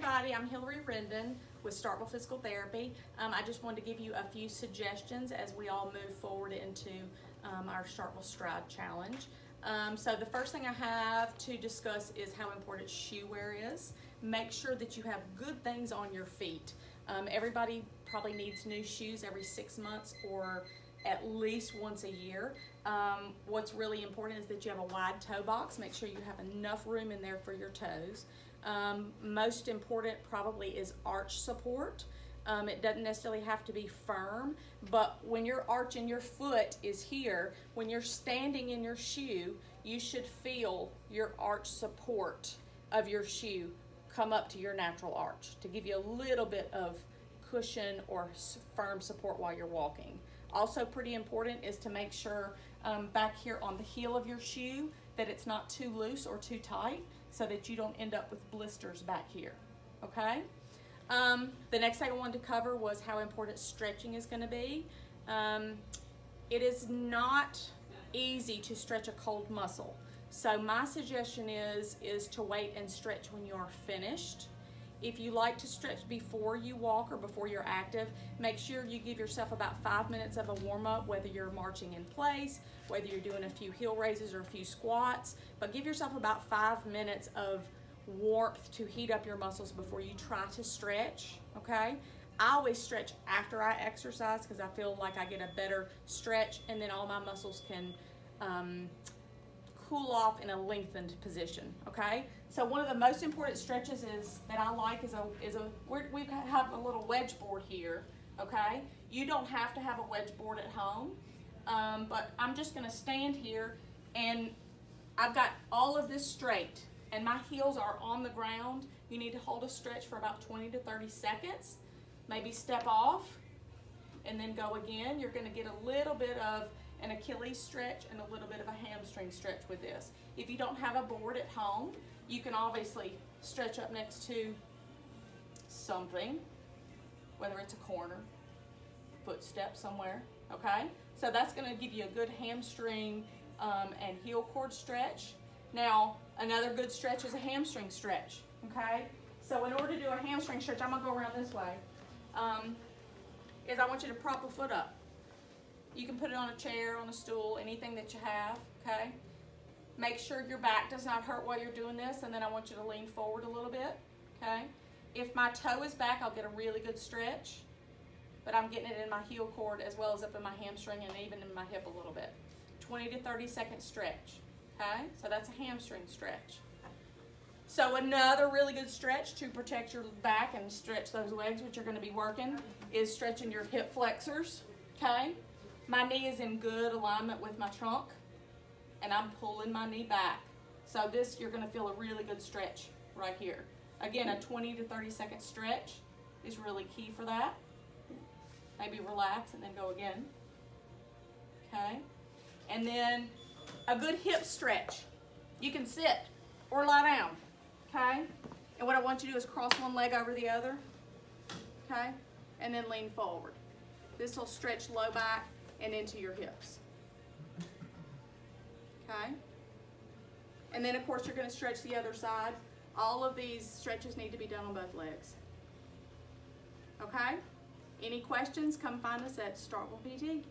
everybody, I'm Hilary Rendon with Starkville Physical Therapy. I just wanted to give you a few suggestions as we all move forward into our Starkville Stride Challenge. So the first thing I have to discuss is how important shoe wear is. Make sure that you have good things on your feet. Everybody probably needs new shoes every 6 months or at least once a year. What's really important is that you have a wide toe box. Make sure you have enough room in there for your toes. Most important probably is arch support. It doesn't necessarily have to be firm, but when your arch in your foot is here, when you're standing in your shoe, you should feel your arch support of your shoe come up to your natural arch to give you a little bit of cushion or firm support while you're walking. Also pretty important is to make sure back here on the heel of your shoe that it's not too loose or too tight so that you don't end up with blisters back here, okay? The next thing I wanted to cover was how important stretching is going to be. It is not easy to stretch a cold muscle. So my suggestion is to wait and stretch when you are finished. If you like to stretch before you walk or before you're active, make sure you give yourself about 5 minutes of a warm-up, whether you're marching in place, whether you're doing a few heel raises or a few squats, but give yourself about 5 minutes of warmth to heat up your muscles before you try to stretch, okay? I always stretch after I exercise because I feel like I get a better stretch and then all my muscles can cool off in a lengthened position, okay? So one of the most important stretches that I like is we have a little wedge board here, okay? You don't have to have a wedge board at home, but I'm just gonna stand here and I've got all of this straight and my heels are on the ground. You need to hold a stretch for about 20 to 30 seconds, maybe step off and then go again. You're gonna get a little bit of an Achilles stretch and a little bit of a hamstring stretch with this. If you don't have a board at home, you can obviously stretch up next to something, whether it's a corner, footstep somewhere, okay? So that's gonna give you a good hamstring and heel cord stretch. Now, another good stretch is a hamstring stretch, okay? So in order to do a hamstring stretch, I'm gonna go around this way, is I want you to prop a foot up. You can put it on a chair, on a stool, anything that you have, okay? Make sure your back does not hurt while you're doing this, and then I want you to lean forward a little bit, okay? If my toe is back, I'll get a really good stretch, but I'm getting it in my heel cord as well as up in my hamstring and even in my hip a little bit. 20 to 30 second stretch, okay? So that's a hamstring stretch. So another really good stretch to protect your back and stretch those legs, which you're gonna be working, is stretching your hip flexors, okay? My knee is in good alignment with my trunk, and I'm pulling my knee back. So this, you're gonna feel a really good stretch right here. Again, a 20 to 30 second stretch is really key for that. Maybe relax and then go again, okay? And then a good hip stretch. You can sit or lie down, okay? And what I want you to do is cross one leg over the other, okay? And then lean forward. This will stretch low back and into your hips, okay? And then of course you're gonna stretch the other side. All of these stretches need to be done on both legs, okay? Any questions, come find us at Starkville PT.